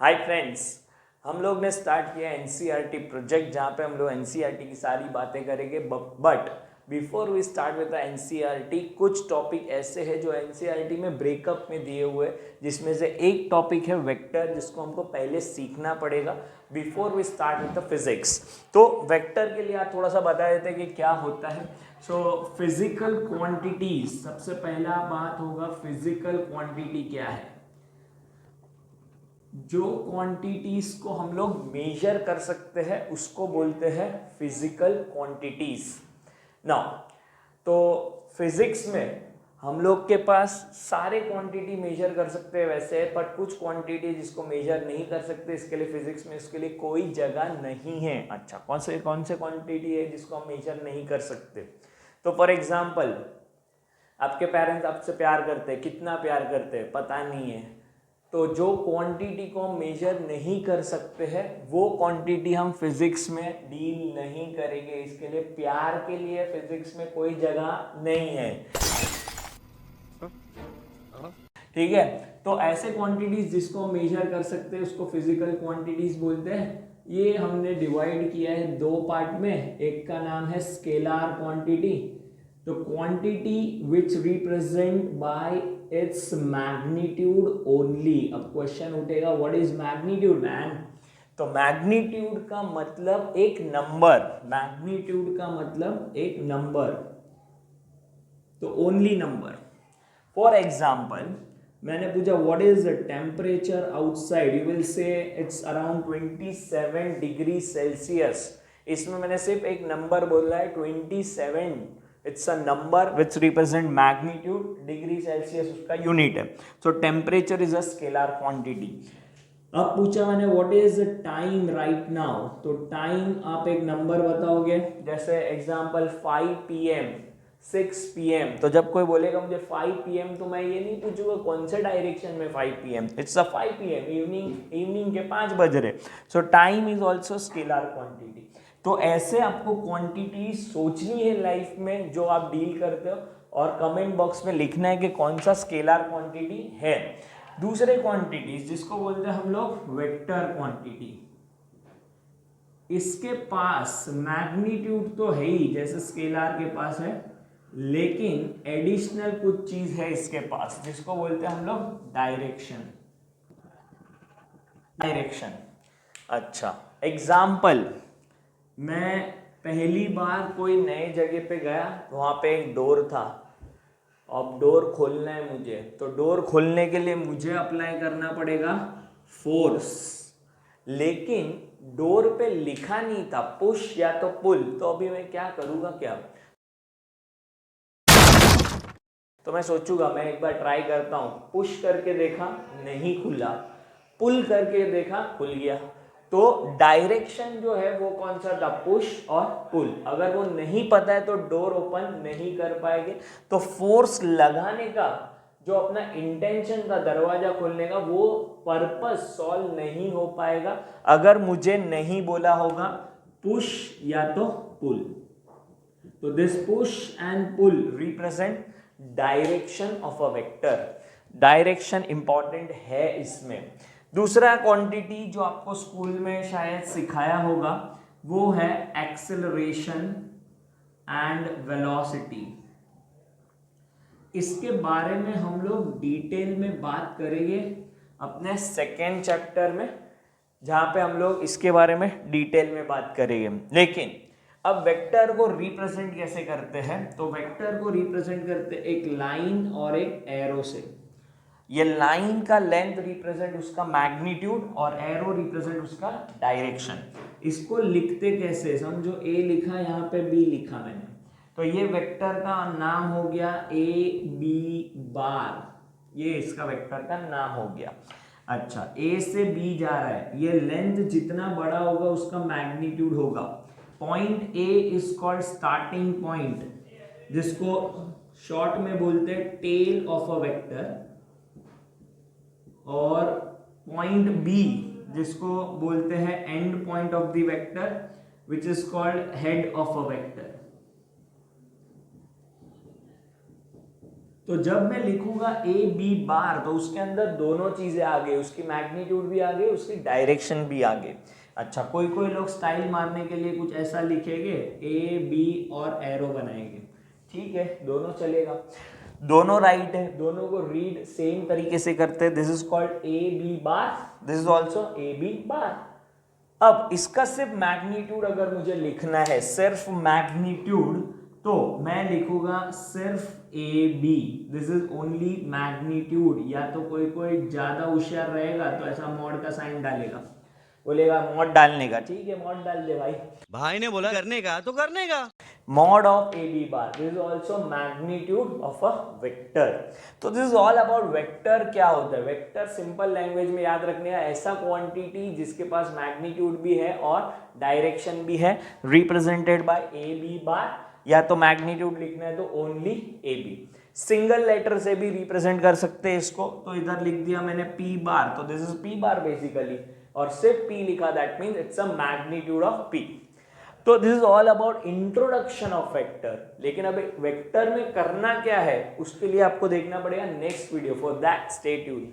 Hi friends, हम लोग ने स्टार्ट किया एनसीईआरटी प्रोजेक्ट जहाँ पे हम लोग एनसीईआरटी की सारी बातें करेंगे। But before we start with the NCERT कुछ टॉपिक ऐसे हैं जो एनसीईआरटी में ब्रेकअप में दिए हुए, जिसमें से एक टॉपिक है वेक्टर, जिसको हमको पहले सीखना पड़ेगा before we start with the physics. तो वेक्टर के लिए आप थोड़ा सा बता देते हैं कि क्या होता है। सो फिजिकल क्वांटिटीज, सबसे पहला बात होगा फिजिकल क्वांटिटी क्या है। जो क्वांटिटीज को हम लोग मेजर कर सकते हैं उसको बोलते हैं फिजिकल क्वांटिटीज। नाउ तो फिजिक्स में हम लोग के पास सारे क्वांटिटी मेजर कर सकते हैं वैसे, बट कुछ क्वांटिटी जिसको मेजर नहीं कर सकते, इसके लिए फिजिक्स में इसके लिए कोई जगह नहीं है। अच्छा, कौन से क्वांटिटी है जिसको हम मेजर नहीं कर सकते? तो फॉर एग्जाम्पल, आपके पेरेंट्स आपसे प्यार करते हैं, कितना प्यार करते हैं पता नहीं है, तो जो क्वांटिटी को हम मेजर नहीं कर सकते हैं वो क्वांटिटी हम फिजिक्स में डील नहीं करेंगे। इसके लिए प्यार के लिए फिजिक्स में कोई जगह नहीं है, ठीक है। तो ऐसे क्वांटिटीज जिसको हम मेजर कर सकते हैं उसको फिजिकल क्वांटिटीज बोलते हैं। ये हमने डिवाइड किया है दो पार्ट में, एक का नाम है स्केलर क्वांटिटी। तो quantity which represent by its magnitude only. अब क्वेश्चन उठेगा, व्हाट इज मैग्नीट्यूड मैन? तो मैग्नीट्यूड का मतलब एक नंबर, मैग्नीट्यूड का मतलब एक नंबर, तो ओनली नंबर। फॉर एग्जाम्पल, मैंने पूछा what is the temperature outside, you will say it's around 27 degree Celsius. इसमें मैंने सिर्फ एक नंबर बोला है 27, it's a number which represent magnitude, degree Celsius उसका यूनिट है। सो temperature is a scalar quantity. अब पूछा मैंने what is time right now, तो टाइम आप एक नंबर बताओगे, जैसे एग्जांपल 5 PM 6 PM। तो जब कोई बोलेगा मुझे 5 PM, तो मैं ये नहीं पूछूंगा कौन से डायरेक्शन में 5 PM, it's a 5 PM, evening के 5 बज रहे। सो time is also scalar quantity. तो ऐसे आपको क्वांटिटी सोचनी है लाइफ में जो आप डील करते हो, और कमेंट बॉक्स में लिखना है कि कौन सा स्केलर क्वांटिटी है। दूसरे क्वांटिटीज जिसको बोलते हैं हम लोग वेक्टर क्वांटिटी, इसके पास मैग्नीट्यूड तो है ही जैसे स्केलर के पास है, लेकिन एडिशनल कुछ चीज है इसके पास जिसको बोलते हैं हम लोग डायरेक्शन। डायरेक्शन, अच्छा एग्जाम्पल, मैं पहली बार कोई नए जगह पे गया, वहां पे एक डोर था। अब डोर खोलना है मुझे, तो डोर खोलने के लिए मुझे अप्लाई करना पड़ेगा फोर्स, लेकिन डोर पे लिखा नहीं था पुश या तो पुल। तो अभी मैं क्या करूंगा, क्या तो मैं सोचूंगा मैं एक बार ट्राई करता हूं, पुश करके देखा नहीं खुला, पुल करके देखा खुल गया। तो डायरेक्शन जो है वो कौन सा था, पुश और पुल। अगर वो नहीं पता है तो डोर ओपन नहीं कर पाएंगे। तो फोर्स लगाने का जो अपना इंटेंशन था दरवाजा खोलने का, वो पर्पस सॉल्व नहीं हो पाएगा अगर मुझे नहीं बोला होगा पुश या तो पुल। तो this push and pull represent direction of a vector. Direction important है इसमें। दूसरा क्वांटिटी जो आपको स्कूल में शायद सिखाया होगा वो है एक्सेलरेशन एंड वेलोसिटी। इसके बारे में हम लोग डिटेल में बात करेंगे अपने सेकेंड चैप्टर में, जहां पे हम लोग इसके बारे में डिटेल में बात करेंगे। लेकिन अब वेक्टर को रिप्रेजेंट कैसे करते हैं, तो वेक्टर को रिप्रेजेंट करते हैं एक लाइन और एक एरो से। ये लाइन का लेंथ रिप्रेजेंट उसका मैग्नीट्यूड और एरो रिप्रेजेंट उसका डायरेक्शन। इसको लिखते कैसे, समझो ए लिखा, यहाँ पे बी लिखा मैंने, तो ये वेक्टर का नाम हो गया ए बी बार, ये इसका वेक्टर का नाम हो गया। अच्छा, ए से बी जा रहा है, ये लेंथ जितना बड़ा होगा उसका मैग्नीट्यूड होगा। Point A is called starting point, जिसको शॉर्ट में बोलते हैं टेल ऑफ अ वेक्टर, और पॉइंट बी जिसको बोलते हैं and point of the vector, which is called head of a vector. तो जब मैं लिखूंगा ए बी बार तो उसके अंदर दोनों चीजें आ गई, उसकी मैग्नीट्यूड भी आ गई, उसकी डायरेक्शन भी आ गई। अच्छा, कोई कोई लोग स्टाइल मारने के लिए कुछ ऐसा लिखेंगे, ए बी और एरो बनाएंगे, ठीक है, दोनों चलेगा, दोनों राइट है, दोनों को रीड सेम तरीके से करते हैं। This is called A B bar, this is also A B bar. अब इसका सिर्फ मैग्नीट्यूड अगर मुझे लिखना है, सिर्फ मैग्नीट्यूड, तो मैं लिखूंगा सिर्फ A B, this is only magnitude. या तो कोई कोई ज्यादा होशियार रहेगा तो ऐसा मॉड का साइन डालेगा, बोलेगा मॉड डालने का, ठीक है मॉड डाल दे भाई, भाई ने बोला करने का तो करने का। mod of a b bar, this is also magnitude of a vector। तो this is all about vector। क्या होता है वेक्टर? सिंपल लैंग्वेज में याद रखने का, ऐसा क्वांटिटी जिसके पास मैग्नीट्यूड भी है और डायरेक्शन भी है, represented by A B bar. या तो मैग्नीट्यूड लिखना है तो only A B, single letter से भी रिप्रेजेंट कर सकते हैं इसको। तो इधर लिख दिया मैंने पी बार, तो this is P bar basically, और सिर्फ पी लिखा, that means it's a magnitude of P. तो this is all about introduction of vector. लेकिन अब वेक्टर में करना क्या है उसके लिए आपको देखना पड़ेगा next video. For that stay tuned.